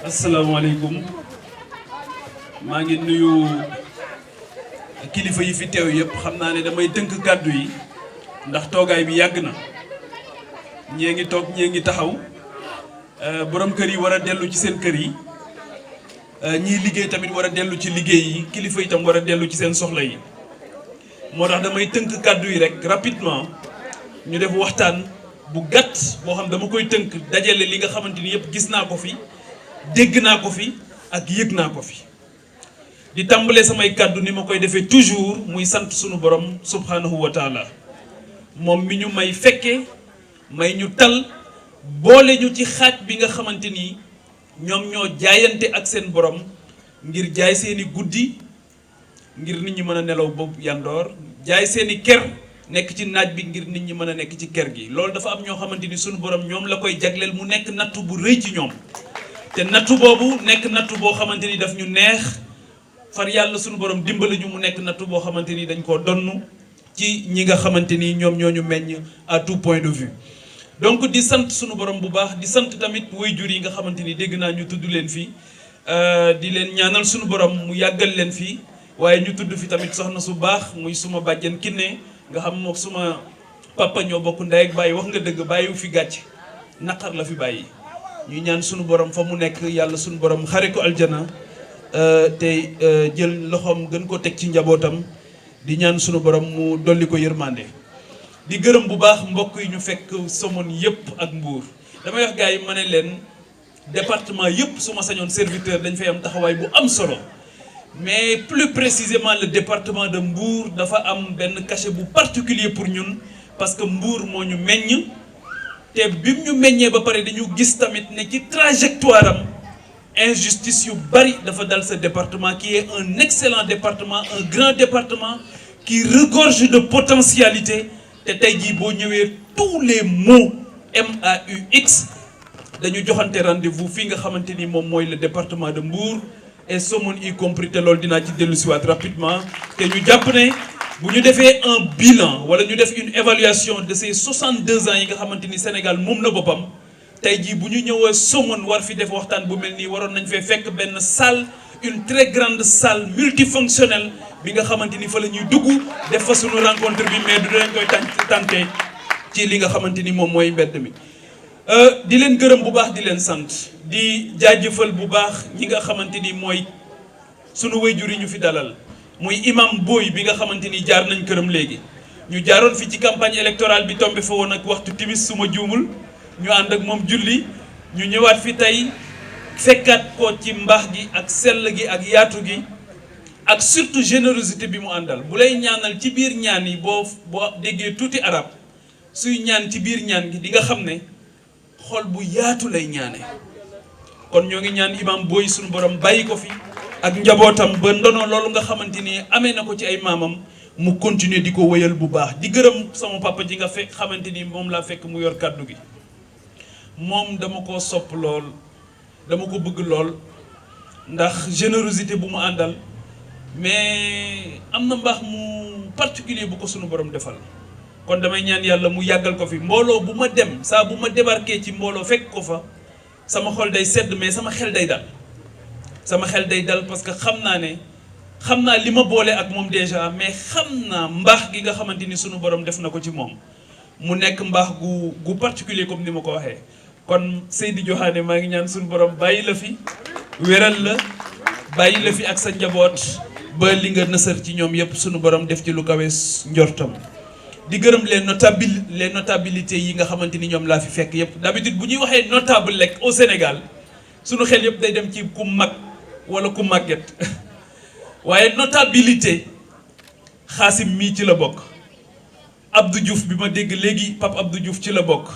asalaamaaleykum maa ngi nuyu kilifa yi fi teew yëpp xam naa ne damay tënk kàddu yi ndax toogaay bi yàgg na ñee ngi toog ñee ngi taxaw borom kër yi war a dellu ci seen kër yi ñiy liggéey tamit war a dellu ci liggéey yi kilifa yi tam war a dellu ci seen soxla yi moo tax damay tënk kàddu yi rek rapidement ñu def waxtaan bu gàtt boo xam dama koy tënk dajale li nga xamante ni yëpp gis naa ko fi dégg naa ko fi ak yëg naa ko fi di tàmbalee samay kàddu ni ma koy defee toujours muy sant sunu borom subhanahu wa taala moom mi ñu may fekke may ñu tal boole ñu ci xaaj bi nga xamante ni ñoom ñoo jaayante ak seen borom ngir jaay seeni guddi ngir nit ñi mën a nelaw boobu yandoor jaay seeni ker nekk ci naaj bi ngir nit ñi mën a nekk ci ker gi loolu dafa am ñoo xamante ni sunu borom ñoom la koy jagleel mu nekk nattu bu rëy ci ñoom te nattu boobu nekk nattu boo xamante ni daf ñu neex far yàlla sunu borom dimbali ñu mu nekk nattu boo xamante ni dañ koo donn ci ñi nga xamante ni ñoom ñoo ñu meññ à tout point de vue. donc di sant sunu borom bu baax di sant tamit waajur yi nga xamante ni dégg naa ñu tudd leen fii di leen ñaanal sunu borom mu yàggal leen fii waaye ñu tudd fi tamit soxna su baax muy suma bàjjen Kiné nga xam moom suma papa ñoo bokk ndey ak bàyyi wax nga dëgg bàyyiwu fi gàcc naqar la fi bàyyi. ñu ñaan sunu borom fa mu nekk yàlla sunu borom xare ko aljana te jël loxoom gën ko teg ci njabootam di ñaan sunu borom mu dolli ko yërmande di gërëm bu baax mbokk yi ñu fekk Somone yëpp ak Mbour damay wax gars yi ma ne leen département yëpp su ma sañoon serviteur dañ fay am taxawaay bu am solo mais plus précisément le département de Mbour dafa am benn cachet bu particulier pour ñun parce que Mbour moo ñu meññ te bi ñu meññee ba pare dañu gis tamit ne ci trajectoire am injustice yu bari dafa dal ce département qui est un excellent département un grand département qui regorge de potentialité te tey jii boo ñëwee tous les mots MAUX dañu joxante rendez-vous fii nga xamante ni moom mooy le département de Mbour et Somone y compris te loolu dinaa ci dellusiwaat rapidement te ñu jàpp ne bu ñu defee un bilan wala ñu def une évaluation de ces 62 ans yi nga xamante ni Sénégal moom la boppam tey jii bu ñu ñëwee Somone war fi def waxtaan bu mel nii waroon nañ fee fekk benn salle une très grande salle multifonctionnelle bi nga xamante ni fa la ñuy dugg def fa suñu rencontre bi mais du leen koy tànte ci li nga xamante ni moom mooy mbedd mi. di leen gërëm bu baax di leen sant di jaajëfal bu baax ñi nga xamante ni mooy sunu waajur yi ñu fi dalal. muy imam Boy bi nga xamante ni jaar nañ këram léegi ñu jaaroon fi ci campagne électorale bi tombé fa woon ak waxtu timis suma juumul ñu ànd ak moom julli ñu ñëwaat fi tey fekkaat ko ci mbaax gi ak sell gi ak yaatu gi ak surtout générosité bi mu àndal bu lay ñaanal ci biir ñaan yi boo déggee tuuti arab suy ñaan ci biir ñaan gi di nga xam ne xol bu yaatu lay ñaane kon ñoo ngi ñaan imam Boy suñu borom bàyyi ko fi ak njabootam ba ndono loolu nga xamante ni amee na ko ci ay maamam mu continuer di ko wéyal bu baax di gërëm sama papa ji nga fekk xamante ni moom laa fekk mu yor kàddu gi moom dama ko sopp lool dama ko bëgg lool ndax générosité bu mu àndal mais am na mbaax mu particulier bu ko sunu borom defal kon damay ñaan yàlla mu yàggal ko fi mbooloo bu ma dem saa bu ma débarqué ci mbooloo fekk ko fa sama xol day sedd mais sama xel day dal parce que xam naa li ma boole ak moom déjà mais xam naa mbaax gi nga xamante ni sunu borom def na ko ci moom mu nekk mbaax gu particulier comme ni ma ko waxee kon Seydi Joxaane maa ngi ñaan sunu borom bàyyi la fi wéral la bàyyi la fi ak sa njaboot ba li nga nësër ci ñoom yépp sunu borom def ci lu kawe njortam di gërëm les notabilités yi nga xamante ni ñoom laa fi fekk yépp d'habitude bu ñuy waxee notable lekk au Sénégal sunu xel yépp day dem ci ku mag wala ku màgget waaye notabilité Xaasim mii ci la bokk Abdou Diouf bi ma dégg léegi Pape Abdou Diouf ci la bokk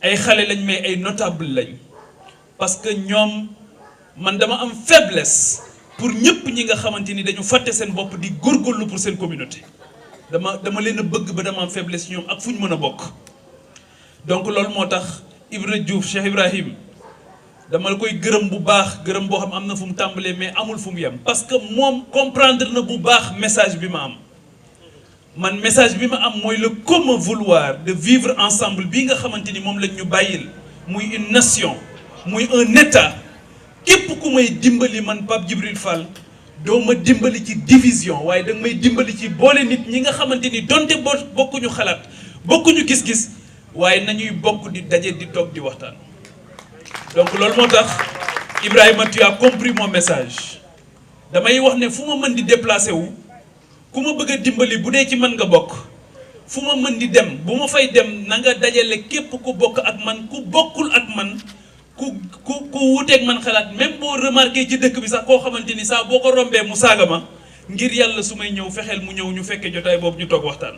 ay xale lañ mais ay notable lañ parce que ñoom man dama am faiblesse pour ñëpp ñi nga xamante ni dañu fàtte seen bopp di góorgóorlu pour seen communauté dama leen a bëgg ba dama am faiblesse ñoom ak fu ñu mën a bokk donc loolu moo tax Ibra Diouf Cheikh Ibrahim dama la koy gërëm bu baax gërëm boo xam am na fu mu tàmbalee mais amul fu mu yem parce que moom comprendre na bu baax message bi ma am man message bi ma am mooy le commun vouloir de vivre ensemble bii nga xamante ni moom lañ ñu bàyyil muy une nation muy un état képp ku may dimbali man Pape Djibril Fall doo ma dimbali ci division waaye danga may dimbali ci boole nit ñi nga xamante ni donte bokkuñu xalaat bokkuñu gis-gis waaye nañuy bokk di daje di toog di waxtaan. donc loolu moo tax Ibrahima tu as compris mon message damay wax ne fu ma mën di déplacé wu ku ma bëgg a dimbali bu dee ci mën nga bokk fu ma mën di dem bu ma fay dem na nga dajale képp ku bokk ak man ku bokkul ak man ku wuteeg man xalaat même boo remarqué ci dëkk bi sax koo xamante ni saa boo ko rombee mu saaga ma ngir yàlla su may ñëw fexeel mu ñëw ñu fekkee jotaay boobu ñu toog waxtaan.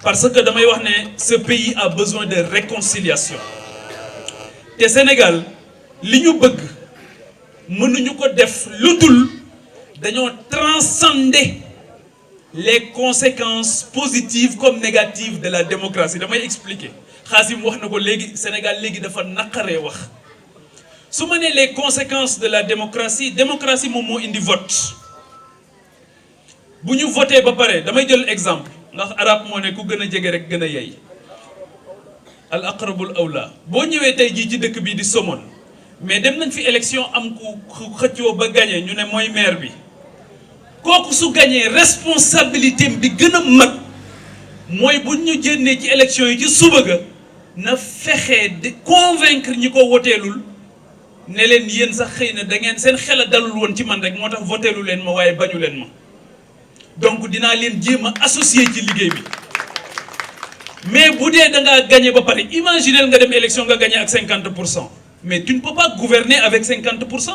parce que damay wax ne ce pays a besoin de réconciliation te Sénégal li ñu bëgg mënuñu ko def lu dul dañoo transcender les conséquences positives comme négatives de la démocratie damay expliquer Xaasim wax na ko léegi Sénégal léegi dafa naqaree wax su ma nee les conséquences de la démocratie moom moo indi vote bu ñu voté ba pare damay jël exemple ndax arab moo ne ku gën a jege rek gën a yey al aqrabul awla boo ñëwee tey jii ci dëkk bi di Somone mais dem nañ fi élection am ku xëccoo ba gagné ñu ne mooy maire bi kooku su gagné responsabilité bi gën a mag mooy bu ñu génnee ci élection yi ci suba ga na fexe de convaincre ñi ko woteelul ne leen yéen sax xëy na da ngeen seen xel a dalul woon ci man rek moo tax voteelu leen ma waaye bañu leen ma donc dinaa leen jéem a associé ci liggéey bi mais bu dee da ngaa gagné ba pare imaginez nga dem élection nga gagné ak 50%. Mais tu ne peux pas gouverner avec 50%.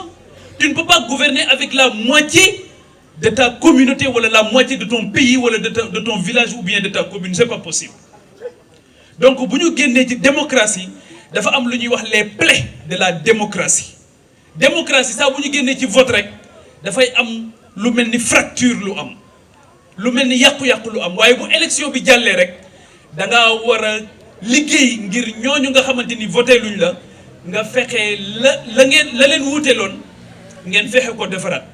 Tu ne peux pas gouverner avec la moitié de ta communauté ou la moitié de ton pays ou de ton village ou bien de ta commune. C'est pas possible. Donc, si nous avons une démocratie, il faut am les plaies de la démocratie. Démocratie, ça, si nous avons un vote, il faut am lu melni fracture lu am. Lu melni yakku-yakku lu am. Waye bu élection bi jallé rek da nga wara liggéey ngir ñoñu nga xamanteni voté luñ la nga fexe la leen wuuteeloon ngeen fexe ko defaraat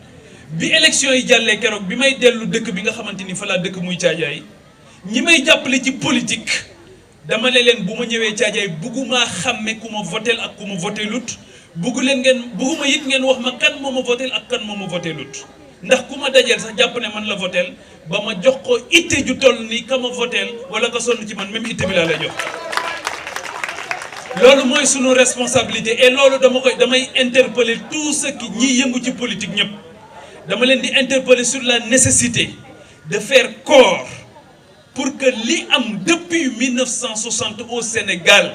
bi élection yi jàllee keroog bi may dellu dëkk bi nga xamante ni fa laa dëkk muy Caajaay ñi may jàppale ci politique dama ne leen bu ma ñëwee Caajaay bugguma xàmme ku ma voteel ak ku ma voteelut bugguma it ngeen wax ma kan moo ma voteel ak kan moo ma voteelut ndax ku ma dajeel sax jàpp ne man la voteel ba ma jox ko itte ju toll ni ka ma voteel wala ka sonn ci man même itte bi laa lay jox. loolu mooy sunu responsabilité et loolu damay interpeller tout ce qui ñiy yëngu ci politique ñëpp dama leen di interpeller sur la nécessité de faire corps pour que li am depuis 1960 au Sénégal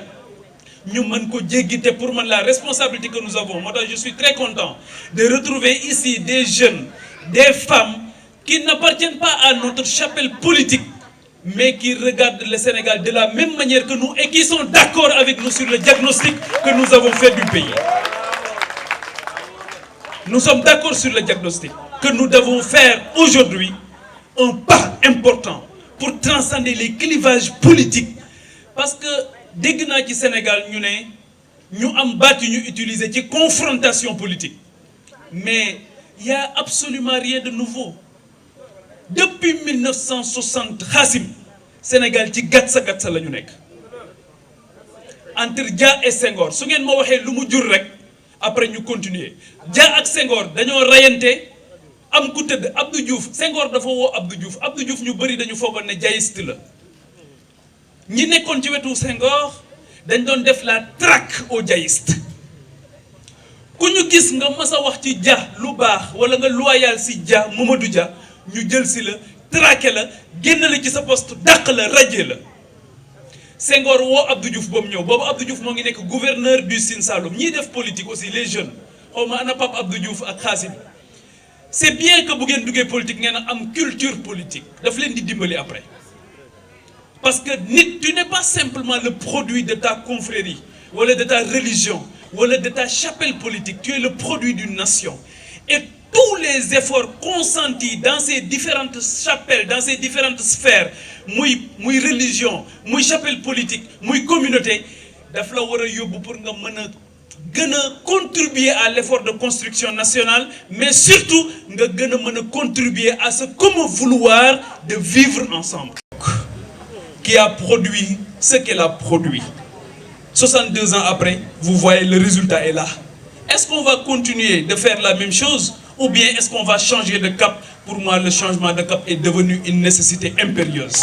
ñu mën ko jéggi te pour man la responsabilité que nous avons moo tax je suis très content de retrouver ici des jeunes des femmes qui n'appartiennent pas à notre chapelle politique mais qui regardent le Sénégal de la même manière que nous et qui sont d'accord avec nous sur le diagnostic que nous avons fait du pays. Nous sommes d'accord sur le diagnostic que nous devons faire aujourd'hui un pas important pour transcender les clivages politiques. Parce que dès que nous au Sénégal, nous avons battu, nous utilisé des confrontations politiques. Mais il n'y a absolument rien de nouveau. Depuis 1960 Xaasim Sénégal ci gatsa la ñu nekk entre Dia et Senghor su ngeen ma waxee lu mu jur rek après ñu continuer Dia ak Senghor dañoo rayante am ku tëdd Abdou Diouf Senghor dafa woo Abdou Diouf ñu bëri dañu foogoon ne jaayiste la ñi nekkoon ci wetu Senghor dañ doon def la traque aux jaayistes ku ñu gis nga mas a wax ci Dia lu baax wala nga loyal si Dia Mamadou Dia ñu jël si la traqué la génn la ci sa poste dàq la radié la Senghor woo Abdou Diouf ba mu ñëw boobu Abdou Diouf moo ngi nekk gouverneur du Sine Saloum ñiy def politique aussi les jeunes xaw ma ana Pape Abdou Diouf ak Xaasim c'est bien que bu ngeen duggee politique ngeen am culture politique daf leen di dimbali après parce que nit tu n'es pas simplement le produit de ta confrérie wala de ta religion wala de ta chapelle politique tu es le produit d'une nation et tous les efforts consentis dans ces différentes chapelles, dans ces différentes sphères, muy religion, muy chapelle politique, muy communauté, daf la war a yóbbu pour nga mën a contribuer à l'effort de construction nationale, mais surtout contribuer à ce commun vouloir de vivre ensemble. Qui a produit ce qu'elle a produit. 62 ans après, vous voyez, le résultat est là. Est-ce qu'on va continuer de faire la même chose ou bien est-ce qu'on va changer de cap? Pour moi, le changement de cap est devenu une nécessité impérieuse.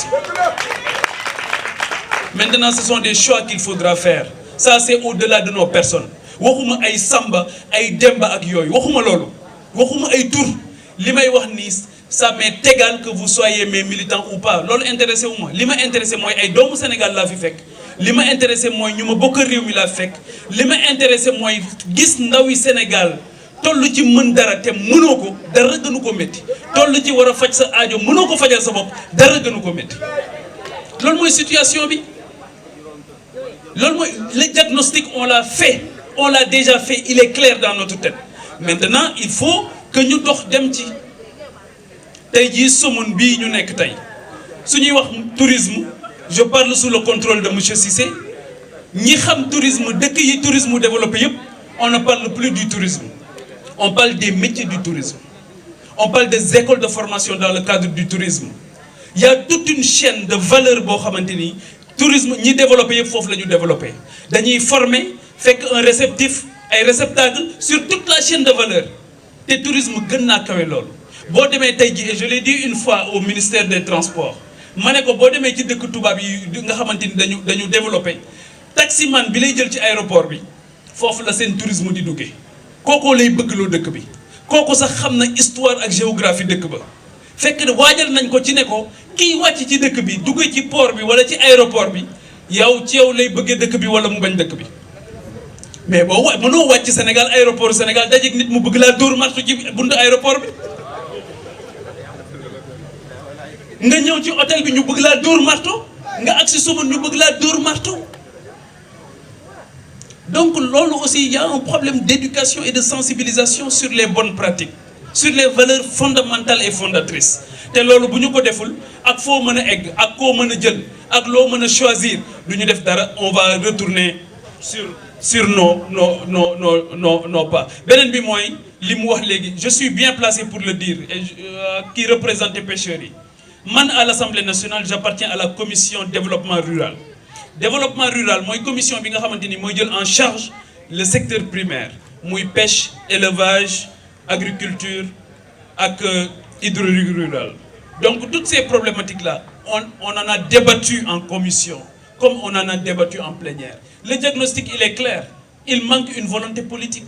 Maintenant, ce sont des choix qu'il faudra faire. Ça, c'est au-delà de nos personnes. Waxuma ay Samba, ay Demba ak yoy. Waxuma lolu. Waxuma ay tour. Limay wax ni ça m'est égal que vous soyez mes militants ou pas. Lolu intéressé wu ma. Li ma intéressé moy ay doomu Sénégal la fi fekk. Li ma intéressé moy ñuma bokk réew mi la fekk. Li ma intéressé moy gis ndawi Sénégal tollu ci mën dara te mënoo ko dara gënu ko metti. Tollu ci wara faj sa aajo mënoo ko fajal sa bopp dara gënu ko metti. Lolu moy situation bi. Le diagnostic, on l'a fait. On l'a déjà fait. Il est clair dans notre tête. Maintenant, il faut que nous doxions. Si nous tourisme, je parle sous le contrôle de M. Cissé. Nous avons tourisme, dès qu'il y a tourisme développé, on ne parle plus du tourisme. On parle des métiers du tourisme. On parle des écoles de formation dans le cadre du tourisme. Il y a toute une chaîne de valeurs. Tourisme, ni développer, il faut le développer. Nous former, fait un réceptif, un réceptacle sur toute la chaîne de valeur. Le tourisme, c'est et je l'ai dit une fois au ministère des Transports. Je l'ai dit que nous développer. Taximan, bi lay jël ci aéroport bi, fofu la sen tourisme di duggé. Koko lay bëgg lo dëkk bi. Koko sax xamna histoire ak géographie dëkk ba. Fekk ne waajal nañ ko ci ne ko kii wàcc ci dëkk bi dugg ci port bi wala ci aéroport bi yow ci yow lay bëggee dëkk bi wala mu bañ dëkk bi mais boo mënoo wàcc Sénégal aéroport Sénégal dajeeg nit mu bëgg laa dóor marto ci buntu aéroport bi nga ñëw ci hôtel bi ñu bëgg laa dóor marto nga agsi Somone ñu bëgg laa dóor marto. Donc là aussi il y a un problème d'éducation et de sensibilisation sur les bonnes pratiques, sur les valeurs fondamentales et fondatrices. Et loolu bu ñu ko deful ak foo mën a egg ak koo mën a jël ak loo mën a choisir du ñu def dara on va retourner sur nos pas. Beneen bi mooy li mu wax léegi je suis bien placé pour le dire et qui représente pêcheurs yi man à l'Assemblée nationale j'appartiens à la commission développement rural. Développement rural mooy commission bi nga xamante ni mooy jël en charge le secteur primaire muy pêche élevage agriculture ak hydraulique rurale. Donc toutes ces problématiques-là, on en a débattu en commission, comme on en a débattu en plénière. Le diagnostic, il est clair. Il manque une volonté politique.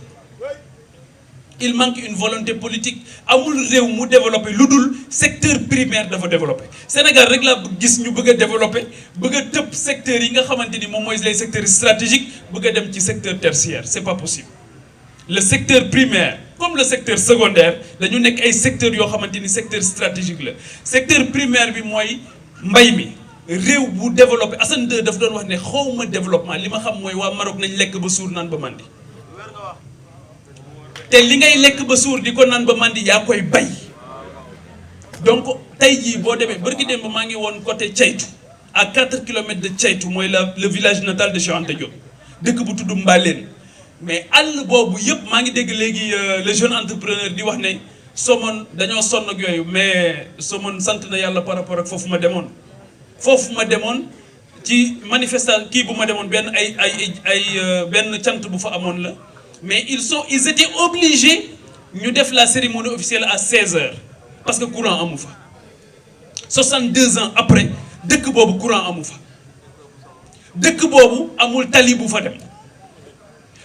Il manque une volonté politique. Amul réew mu développer ludul secteur primaire dafa développer. Sénégal rek la gis ñu bëgg développer, bëgg tepp secteur yi nga xamanteni mom moy les secteurs stratégiques, bëgg dem ci secteur tertiaire, c'est pas possible. Le secteur primaire comme le secteur secondaire dañu nek ay secteurs yo xamanteni secteur stratégique la. Secteur primaire bi moy mbay mi réew bu développer Assane II daf doon wax ne xawma développement lima xam moy wa Maroc nañ lek ba sour nan ba mandi. Té li ngay lek ba sour diko nan ba mandi ya koy bay. Donc tay ji bo démé barki dem ba ma ngi won côté Thiaytou à 4 km de Thiaytou moy le village natal de Cheikh Anta Diop. Dëkk bu tuddu Mbalène. Mais àll boobu yëpp maa ngi dégg léegi le jeune entrepreneur di wax ne Somone dañoo sonn ak yooyu mais Somone sant na yàlla par rapport ak foofu ma demoon ci manifestation kii bu ma demoon benn benn cant bu fa amoon la mais ils étaient obligés ñu def la cérémonie officielle à 16h parce que courant amu fa 62 ans après dëkk boobu courant amu fa dëkk boobu amul tali bu fa dem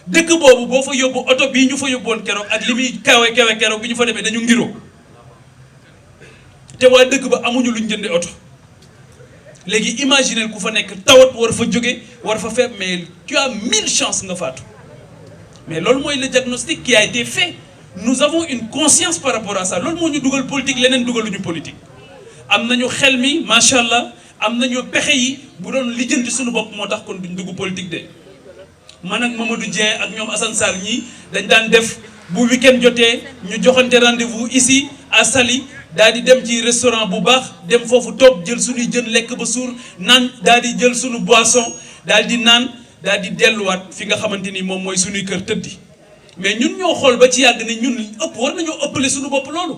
dëkk boobu boo fa yóbbu oto bii ñu fa yóbboon keroog ak li muy kawe keroog bi ñu fa demee dañu ngiroo te waa dëkk ba amuñu luñ jënde oto léegi imaginer ku fa nekk tawat war fa jóge war fa fekk mais tu as 1000 chances nga faatu mais loolu mooy le diagnostic qui a été fait nous avons une conscience par rapport à ça loolu moo ñu dugal politique leneen dugaluñu politique am nañu xel mi macha allah am nañu pexe yi bu doon lijjanti suñu bopp moo tax kon duñ dugg politique de. Man ak Mamadou Dieng ak ñom Assane Sarr ñi dañ daan def bu week-end jotee ñu joxante rendez-vous ici à Saly daal di dem ci restaurant bu baax dem fofu tok jël suñu jeun lekk ba sour naan daal di jël suñu boisson daal di naan daal di delluwaat fi nga xamante ni moom mooy suñuy kër tëddi mais ñun ñoo xool ba ci yàgg ne ñun ëpp war nañoo ëppale suñu bopp loolu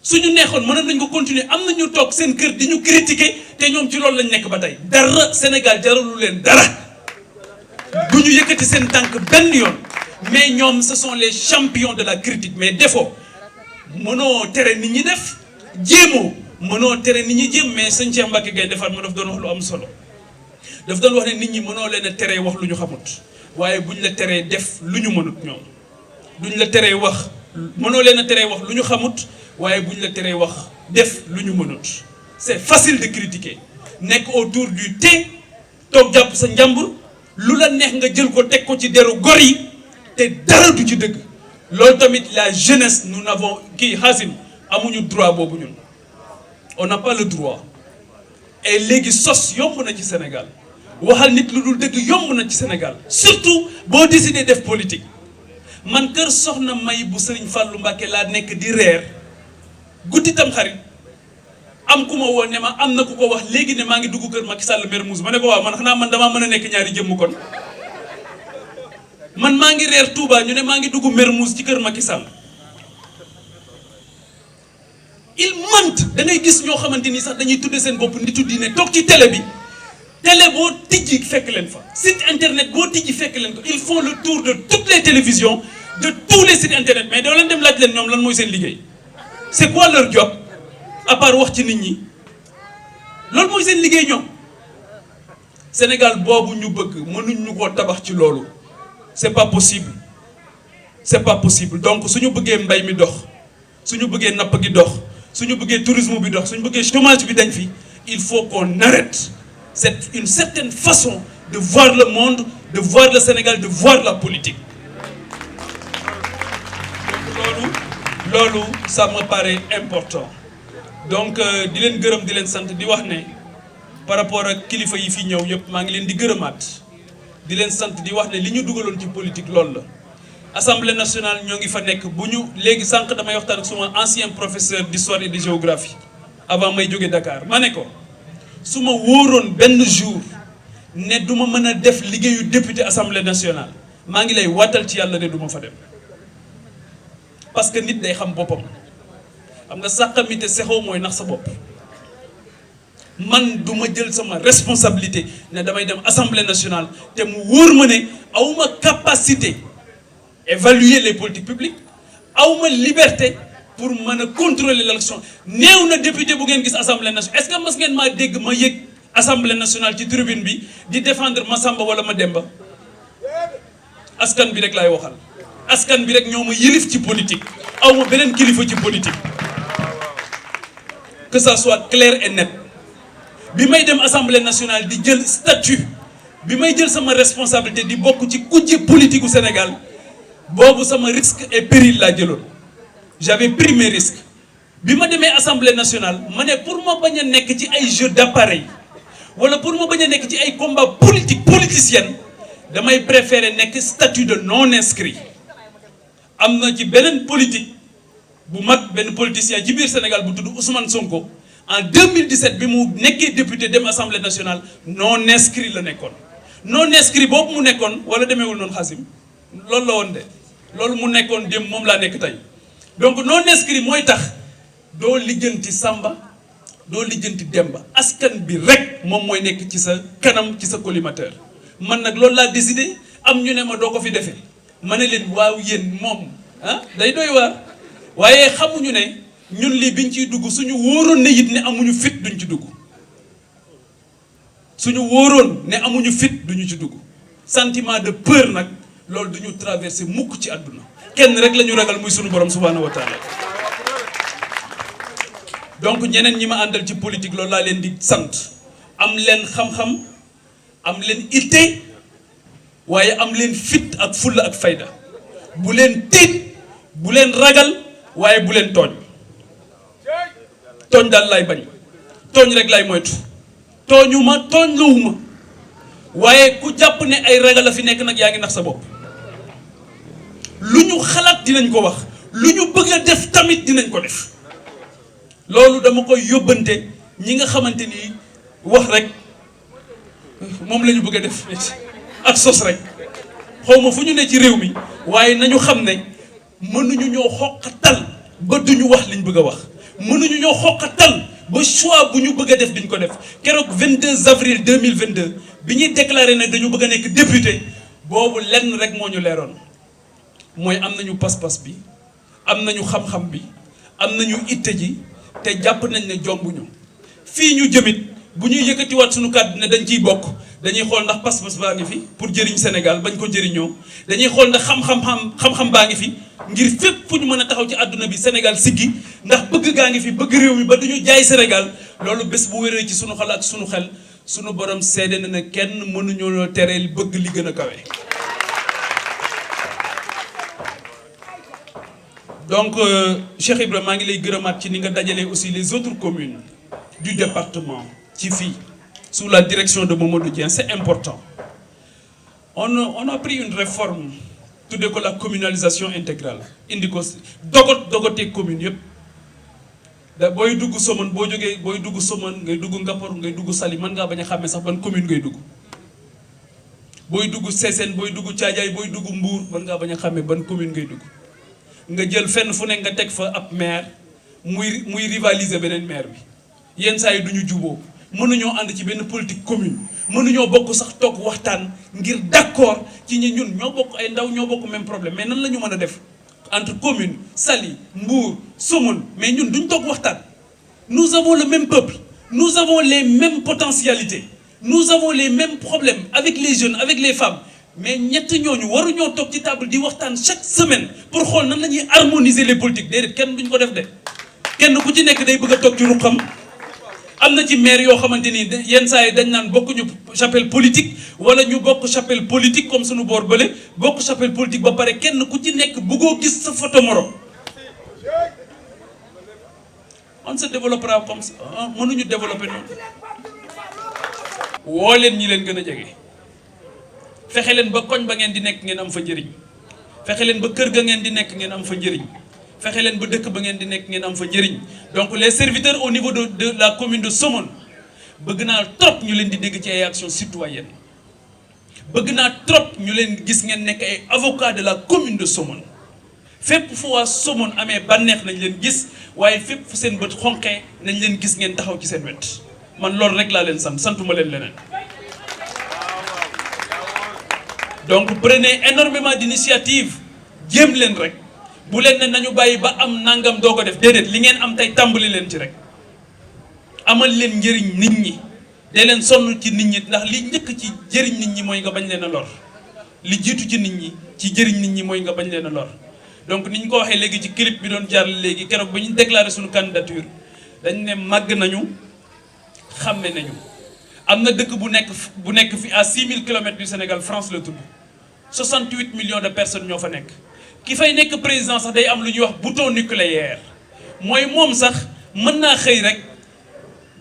suñu neexoon mënoon nañ ko continuer am na ñu toog seen kër di ñu critiquer te ñoom ci loolu lañ nekk ba tey dara Sénégal jaralu leen dara du ñu yëkkati seen tànk benn yoon mais ñoom ce sont les champions de la critique mais defoo mënoo tere nit ñi def jéemoo mënoo tere nit ñi jéem mais sëñ Cheikh Mbacke Gaye defaat ma daf doon wax lu am solo daf doon wax ne nit ñi mënoo leen a teree wax lu ñu xamut waaye buñ la teree def lu ñu mënut ñoom duñ la teree wax mënoo leen a teree wax lu ñu xamut waaye buñ la teree wax def lu ñu mënut c'est facile de critiquer nekk autour du thé toog jàpp sa njàmbur lu la neex nga jël ko teg ko ci deru gor yi te dara du ci dëgg loolu tamit la jeunesse nous n'avons kii Xaasim amuñu droit boobu ñun on n'a pas le droit et léegi sos yomb na ci Sénégal waxal nit lu dul dëgg yomb na ci Sénégal surtout boo décidé def politique man kër soxna May bu Sëriñ Fàllu Mbàkke laa nekk di reer guddi tam xarit am ku ma woo ne ma am na ku ko wax léegi ne maa ngi dugg kër Macky Sall Mermoz ma ne ko waaw man xanaa man damaa mën a nekk ñaari jëmm kon man maa ngi reer Touba ñu ne maa ngi dugg Mermoz ci kër Macky Sall il mente da ngay gis ñoo xamante ni sax dañuy tudde seen bopp nitu diine toog ci télé bi télé boo tijji fekk leen fa site internet boo tijji fekk leen ko ils font le tour de toutes les télévisions de tous les sites internet mais doo leen dem laaj leen ñoom lan mooy seen liggéey c'est quoi leur job à part wax ci nit ñi loolu mooy seen liggéey ñoom Sénégal boobu ñu bëgg mënuñ ñu koo tabax ci loolu c'est pas possible donc suñu bëggee mbay mi dox suñu bëggee napp gi dox suñu bëggee tourisme bi dox suñu bëggee chômage bi dañ fi il faut qu'on arrête c'est une certaine façon de voir le monde de voir le Sénégal de voir la politique donc loolu ça me paraît important donc di leen gërëm di leen sant di wax ne par rapport ak kilifa yi fi ñëw yëpp maa ngi leen di gërëmaat di leen sant di wax ne li ñu dugaloon ci politique loolu la Assemblée nationale ñoo ngi fa nekk bu ñu léegi sànq damay waxtaan ak suma ancien professeur d'histoire et de géographie avant may jóge Dakar ma ne ko su ma wóoroon benn jour ne du ma mën a def liggéeyu député Assemblée nationale maa ngi lay waatal ci yàlla ne du ma fa dem parce que nit day xam boppam xam nga sàqamite sexoo mooy nax sa bopp man du ma jël sama responsabilité ne damay dem Assemblée nationale te mu wóor ma ne awma capacité évaluer les politiques publiques awma liberté pour mën a contrôler l'élection néew na député bu ngeen gis Assemblée nationale est-ce que mas ngeen maa dégg ma yëg Assemblée nationale ci tribune bi di défendre Massamba wala Mademba askan bi rek laay waxal askan bi rek ñoo ma yilif ci politique awma beneen kilifa ci politique que ça soit clair et net bi may dem Assemblée nationale di jël statut bi may jël sama responsabilité di bokk ci kujje politique u Sénégal boobu sama risque et péril laa jëloon j'avais pris mes risques bi ma demee Assemblée nationale ma ne pour ma bañ a nekk ci ay jeu d'appareil wala pour ma bañ a nekk ci ay combat politicienne damay préférer nekk statut de non inscrit am na ci beneen politique bu mag benn politicien ci biir Sénégal bu tudd Ousmane Sonko en 2017 bi mu nekkee député dem Assemblée nationale non inscrit la nekkoon non inscrit boobu mu nekkoon wala demeewul noonu Xaasim loolu la woon de loolu mu nekkoon dem moom laa nekk tey donc non inscrit mooy tax doo lijjanti Samba doo lijjanti Demba askan bi rek moom mooy nekk ci sa kanam ci sa collimateur man nag loolu laa décidé am ñu ne ma doo ko fi defee ma ne leen waaw yéen moom day doy waar waaye xamuñu ne ñun lii biñ ciy dugg suñu wóoroon ne it ne amuñu fit duñ ci dugg suñu wóoroon ne amuñu fit duñu ci dugg sentiment de peur nag loolu duñu traversé mukk ci àdduna kenn rek la ñu ragal muy suñu borom subhaanahu wa taala donc ñeneen ñi ma àndal ci politique loolu laa leen di sant am leen xam-xam am leen itte waaye am leen fit ak fulla ak fayda bu leen tiit bu leen ragal waaye bu leen tooñ daal lay bañ tooñ rek lay moytu tooñuma tooñ lawuma waaye ku jàpp ne ay ragal a fi nekk nag yaa ngi nax sa bopp lu ñu xalaat dinañ ko wax lu ñu bëgg a def tamit dinañ ko def loolu dama koy yóbbante ñi nga xamante ni wax rek moom la ñu bëgg a def ak sos rek xaw ma fu ñu ne ci réew mi waaye nañu xam ne mënuñu ñoo xoqatal ba duñu wax liñ bëgg a wax mënuñu ñoo xoqatal ba choix bu ñu bëgg a def duñ ko def keroog 22 avril 2022 bi ñuy déclaré ne dañu bëgg a nekk député boobu lenn rek moo ñu leeroon mooy am nañu pas-pas bi am nañu xam-xam bi am nañu itte ji te jàpp nañ ne jombuñu fii ñu jëmit bu ñuy yëkkatiwaat suñu kàddu ne dañ ciy bokk dañuy xool ndax pas-pas baa ngi fi pour jëriñ Sénégal bañ ko jëriñoo dañuy xool ndax xam-xam baa ngi fi ngir fépp fu ñu mën a taxaw ci àdduna bi Sénégal siggi ndax bëgg gaa ngi fi bëgg réew mi ba duñu jaay Sénégal loolu bés bu wéree ci suñu xel ak suñu xel suñu borom seede na ne kenn mënuñoo tereel bëgg li gën a kawe. donc Cheikh Ibrahima maa ngi lay gërëmaat ci ni nga dajalee aussi les autres communes du département ci fii sous la direction de Mamadou Dieng c'est important on a pris une réforme tuddee ko la communalisation intégrale indi ko dogotee commune yëpp da booy dugg Somone boo jógee booy dugg Somone ngay dugg Ngaparou ngay dugg Saly mën ngaa bañ a xàmmee sax ban commune ngay dugg booy dugg Sessène booy dugg Thiadiaye booy dugg Mbour mën ngaa bañ a xàmmee ban commune ngay dugg nga jël fenn fu ne nga teg fa ab maire muy rivaliser beneen maire bi yenn saa yi du ñu juboo mënuñoo ànd ci benn politique commune mënuñoo bokk sax toog waxtaan ngir d'accord ci ñi ñun ñoo bokk ay ndaw ñoo bokk même problème mais nan la ñu mën a def entre commune Saly Mbour Somone mais ñun duñ toog waxtaan. nous avons le même peuple nous avons les mêmes potentialités nous avons les mêmes problèmes avec les jeunes avec les femmes mais ñett ñooñu waruñoo toog ci table di waxtaan chaque semaine pour xool nan la ñuy harmoniser les politiques déedéet kenn duñ ko def de kenn ku ci nekk day bëgg a toog ci ruqam. am na ci maire yoo xamante ni yenn saa yi dañ naan bokkuñu chapelle politique wala ñu bokk chapelle politique comme suñu boor bële bokk chapelle politique ba pare kenn ku ci nekk bëggoo gis sa photo morom. on se développera comme ça mënuñu développer noonu. woo leen ñi leen gën a jege fexe leen ba koñ ba ngeen di nekk ngeen am fa njëriñ fexe leen ba kër ga ngeen di nekk ngeen am fa njëriñ. fexe leen ba dëkk ba ngeen di nekk ngeen am fa njëriñ donc les serviteurs au niveau de la commune de Somone bëgg naa trop ñu leen di dégg ci ay actions citoyennes bëgg naa trop ñu leen gis ngeen nekk ay avocats de la commune de Somone fépp fu waa Somone amee bànneex nañ leen gis waaye fépp fu seen bët xonqee nañ leen gis ngeen taxaw ci seen wet man loolu rek laa leen santuma leen leneen. donc prenez énormément d'initiatives jéem leen rek. bu leen ne nañu bàyyi ba am nangam doo ko def déedéet li ngeen am tey tàmbali leen ci rek amal leen njëriñ nit ñi dee leen sonn ci nit ñi ndax li njëkk ci jëriñ nit ñi mooy nga bañ leen a lor li jiitu ci nit ñi ci jëriñ nit ñi mooy nga bañ leen a lor donc ni ñu ko waxee léegi ci clip bi doon jaar léegi keroog ba ñu déclaré suñu candidature dañ ne màgg nañu xàmme nañu am na dëkk bu nekk fi à 6000 kilomètres du Sénégal France la tudd 68 millions de personnes ñoo fa nekk. ki fay nekk président sax day am lu ñuy wax bouton nucléaire mooy moom sax mën naa xëy rek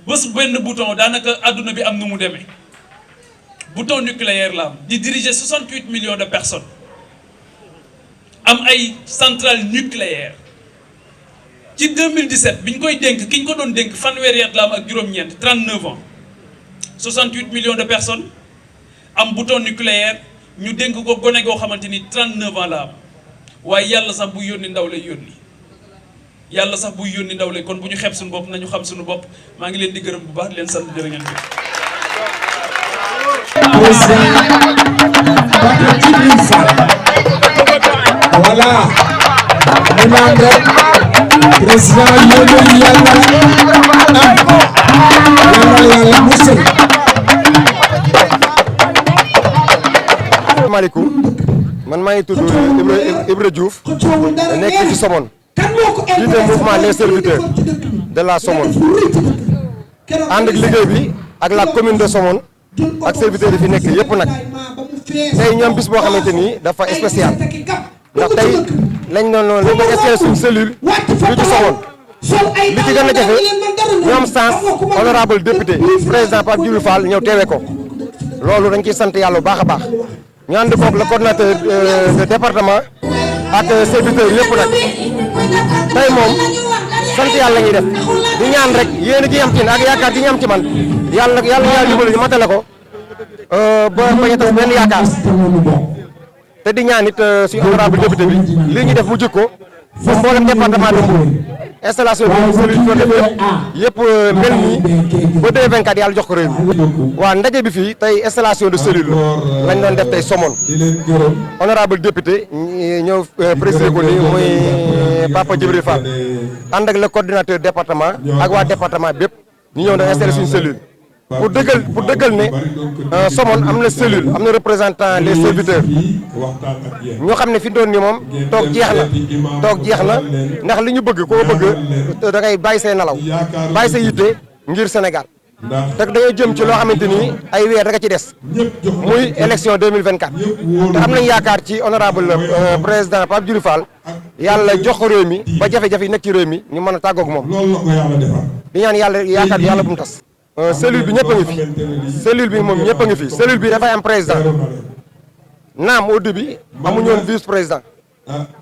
bés benn bouton daanaka àdduna bi am nu mu demee bouton nucléaire la am di diriger 68 millions de personnes am ay centrale nucléaire ci 2017 bi ñu koy dénk ki ñu ko doon dénk fanweeri at la am ak juróom-ñeent 39 ans 68 millions de personnes am bouton nucléaire ñu dénk ko gone goo xamante ni 39 ans la am. waaye yàlla sax buy yónni ndaw lay yónni yàlla sax buy yónni ndaw lay kon bu ñu xeeb suñu bopp nañu xam suñu bopp maa ngi leen di gërëm bu baax di leen sant jërë ngeen jëf. voilà ñu naan rek président yónni yàlla yàlla musal. asalaamaaleykum man maa ngi tudd Ibra Diouf nekk ci Somone jiite mouvement les serviteurs de la Somone ànd ak liggéey bi ak la commune de Somone ak serviteurs yi fi nekk yëpp nag tey ñoom bis boo xamante ni dafa spécial ndax tey lañ doon installé suñu cellule fii ci Somone li ci gën a jafe ñoom sens honorable député président Pape Djibril Fall ñëw teewee ko loolu dañ ciy sant yàlla bu baax a baax. ñu ànd koog le coordonnateur de département ak serviteurs yëpp nag tey moom sant yàlla ñuy def di ñaan rek yéen a gi am ci ak yaakaar gi ñu am ci man yàlla yàlla jubale ñu matale ko ba bañ a tas benn yaakaar te di ñaan it suñu honorable député bi lii ñu def mu jikko moom mboolem département de Mbour installation bi cellule def yëpp mel nii ba 2024 yàlla jox ko réew mi waaw ndaje bi fii tey installation de cellule lañ doon def tey Somone honorable député ñëw présidé ko nii muy Papa Djibril Fall ànd ak le coordinateur département ak waa département bépp ñu ñëw na installé suñu cellule pour dëggal ne Somone am na cellule am na représentant les serviteurs ñoo xam ne fi doon nii moom toog jeex na ndax li ñu bëgg koo bëgg da ngay bàyyi say nalaw bàyyi say yitte ngir Sénégal te dañoo jëm ci loo xamante ni ay weer rek a ci des muy élection 2024 te am nañ yaakaar ci honorable président Pape Djibril Fall yàlla jox ko réew mi ba jafe-jafe yi nekk ci réew mi ñu mën a tàggoog moom di ñaan yàlla yaakaar bi yàlla bu mu tas. cellule bi ñëpp a ngi fi cellule bi moom ñëpp a ngi fi cellule bi dafay am président naam au début amuñu woon vice président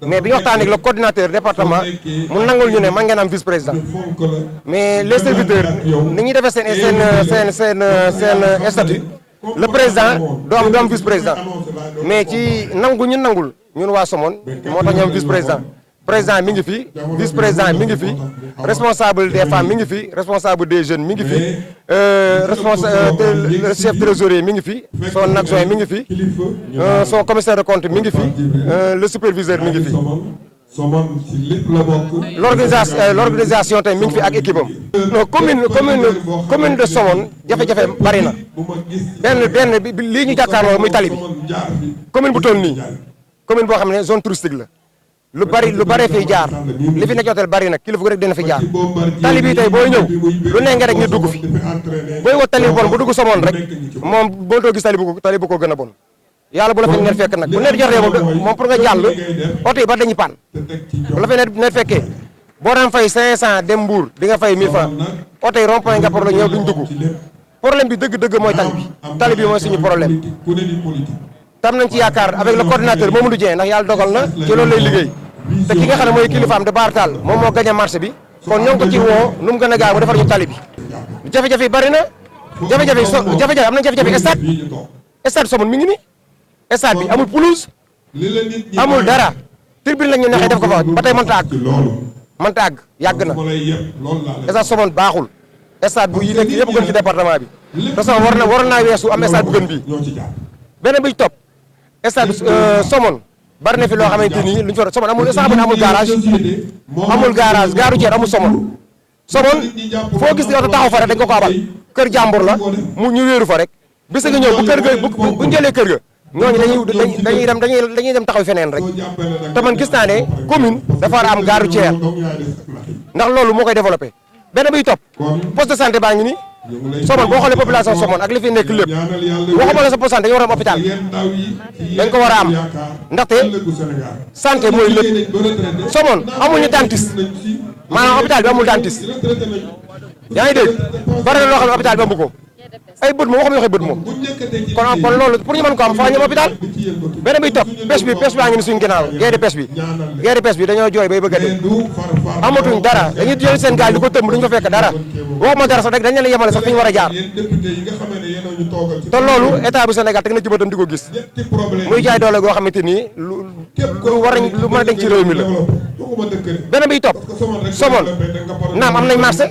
mais bi ñu waxtaanee ak le coordinateur département mu nangul ñu ne man ngeen am vice président mais les serviteurs ni ñuy defee seen statut le président doo am vice président mais ci nangu ñu nangul ñun waa Somone moo tax ñu am vice président. président mi ngi fi vice président mi ngi fi responsable des femmes mi ngi fi responsable des jeunes mi ngi fi le chef trésorier mi ngi fi son adjoint mi ngi fi son commissaire de compte mi ngi fi le superviseur mi ngi fi l'organisation tey mi ngi fi ak équipe am. non commune de Somone jafe-jafe bari na benn bi lii ñu jàkkaarloo muy tali bi commune bu toll nii commune boo xam ne zone touristique la. lu bari fii jaar li fi nekk hôtel bari na kilifa rek dina fi jaar tali bi tey booy ñëw lu ne nga rek ñu dugg fi booy wut tali bu bon bu dugg Somone rek moom boo doo gis tali bu ko gën a bon yàlla bu la fekk net fekk nag bu net jotee moom pour nga jàll oto yi ba dañuy pan bu la fekk net fekkee boo daan fay 500 dem Mbour di nga fay 1000 francs oto yi rond-point nga pour la ñëw duñ dugg problème bi dëgg mooy tali bi mooy suñu problème tam nañ ci yaakaar avec le coordinateur Mamadou Dieng ndax yàlla dogal na ci loolu lay liggéey te ki nga xam ne mooy kilifaam de Bartal moom moo gagné marché bi kon ñoo ngi ko ci woo nu mu gën a gaaw mu defar ñu tali bi jafe-jafe yi bari na jafe-jafe am nañ jafe-jafe stade Somone mi ngi ni stade bi amul pelouse amul dara tribune la ñu naxee def ko fa ba tey mënta àgg yàgg na stade Somone baaxul stade bu yi nekk yëpp gën ci département bi te sama war naa weesu am stade bu gën bii beneen bi ci topp stade Somone bari na fi loo xamante ni luñ fa Somone amul garage gaaru ceer amul Somone foo gis oto taxaw fa rek dañ ko abal kër jàmbur la mu ñu wéeru fa rek bis nga ñëw bu kër ga bu njëlee kër ga ñooñu dañuy dem taxaw feneen rek te man gis naa ne commune dafa war a am gaaru ceer ndax loolu moo koy développé beneen bi ci topp poste de santé baa ngi ni Somone boo xoolee population Somone ak li fi nekk lépp waxuma la sa poste santé dañoo war a am hôpital dañ ko war a am ndaxte santé mooy lépp Somone amuñu dentiste maanaam hôpital bi amul dentiste yaa ngi dégg bari na loo xam ne hôpital bi amu ko ay bët moom waxuma waxee bët moom kon loolu pour ñu mën ko am fa ñu am hôpital beneen bi topp pêche baa ngi ni suñu ginnaaw guerre de pêche bi dañoo jooy bay bëgg a dee amatuñ dara dañuy jël seen gaal di ko tëmb duñ ko fekk dara waxuma dara sax rek dañ leen yemale sax fi ñu war a jaar te loolu état bu Sénégal teg na ci bëtam di ko gis muy jaay doole goo xamante ni lu mën a denc ci réew mi la beneen bi topp Somone naam am nañ marché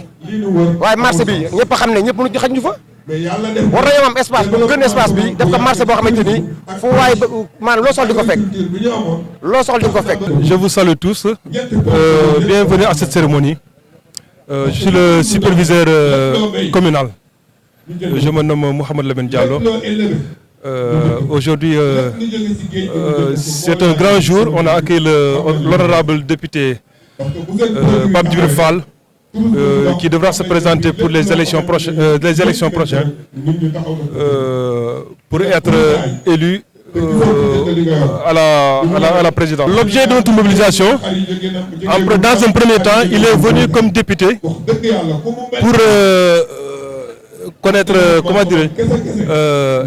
waaye marché bi ñëpp xam ne ñëpp mënu xaj ñu fa war nañoo am espace bu gën espace bi def ko marché boo xamante ni fu waaye maanaam loo soxla di ko fekk Je vous salue tous, bienvenue à cette cérémonie. Je suis le superviseur communal. Je me nomme Mohamed Lamine Diallo. Aujourd'hui, c'est un grand jour. On a accueilli l'honorable député Pape Djibril Fall, qui devra se présenter pour les élections prochaines, pour être élu à la présidence. L'objet de notre mobilisation, dans un premier temps, il est venu comme député pour connaître,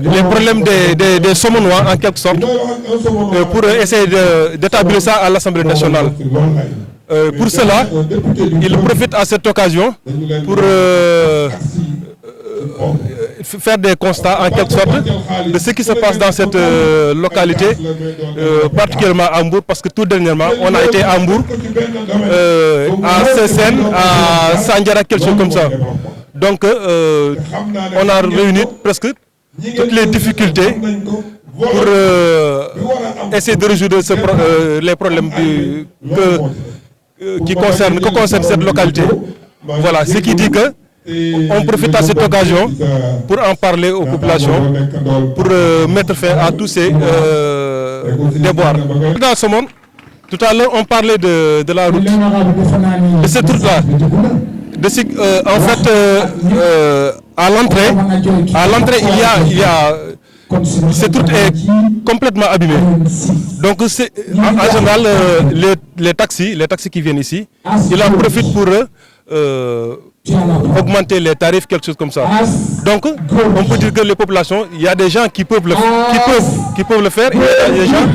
les problèmes des Somonois en quelque sorte, pour essayer d'établir ça à l'Assemblée nationale. Pour cela, il profite à cette occasion pour faire des constats en quelque sorte de ce qui se passe dans cette localité, particulièrement à Mbour, parce que tout dernièrement, on a été à Mbour, à Sessène, à Sandiara, quelque chose comme ça. Donc, on a réuni presque toutes les difficultés pour essayer de résoudre les problèmes qui concernent cette localité. Voilà, ce qui dit que on profite à cette occasion pour en parler aux populations, pour mettre fin à tous ces déboires. Dans ce monde, tout à l'heure, on parlait de la route, de cette route-là. En fait, à l'entrée, il y a cette route est complètement abîmée. Donc, en général, les taxis qui viennent ici, ils en profitent pour augmenter les tarifs, quelque chose comme ça. Donc, on peut dire que les populations, il y a des gens qui peuvent le faire, et il y a des gens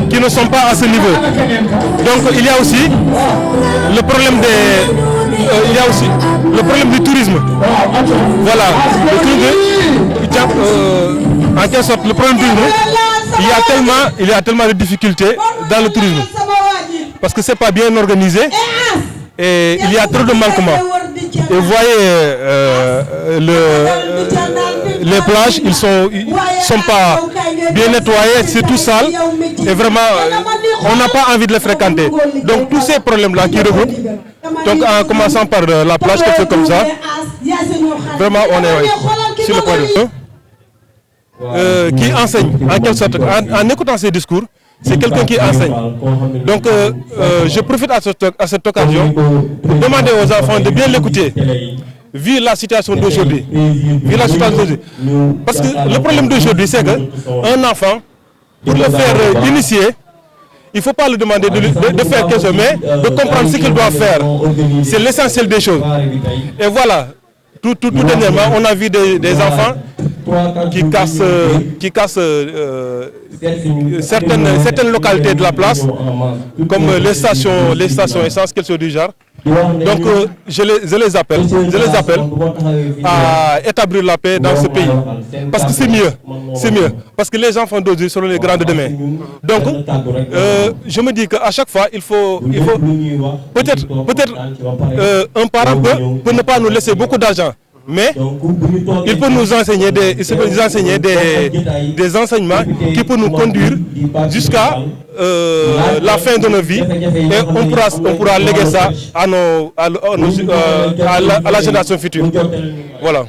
qui ne sont pas à ce niveau. Donc, il y a aussi le problème du tourisme. Voilà, en quelque sorte, le problème du tourisme, il y a tellement de difficultés dans le tourisme. Parce que ce n'est pas bien organisé et il y a trop de manquements. Et vous voyez, les plages, ils sont pas bien nettoyées, c'est tout sale. Et vraiment, on n'a pas envie de les fréquenter. Donc tous ces problèmes-là qui regroupent, donc en commençant par la plage, quelque chose comme ça, vraiment on est sur le point de vue. Qui enseigne, en quelque sorte, en écoutant ces discours, c'est quelqu'un qui enseigne. Donc, je profite à cette occasion pour demander aux enfants de bien l'écouter, vu la situation d'aujourd'hui. Parce que le problème d'aujourd'hui, c'est qu'un enfant, pour le faire initier, il ne faut pas lui demander de faire quelque chose, mais de comprendre ce qu'il doit faire. C'est l'essentiel des choses. Et voilà, tout dernièrement, on a vu des enfants qui cassent certaines localités de la place, comme les stations essence, quelque chose du genre. Donc je les appelle à établir la paix dans ce pays. Parce que c'est mieux. Parce que les enfants d'aujourd'hui seront les grands de demain. Donc je me dis qu'à chaque fois, il faut peut-être un parent peut ne pas nous laisser beaucoup d'argent. Mais il peut nous enseigner des enseignements qui peuvent nous conduire jusqu'à la fin de nos vies et on pourra léguer ça à la génération future. Voilà.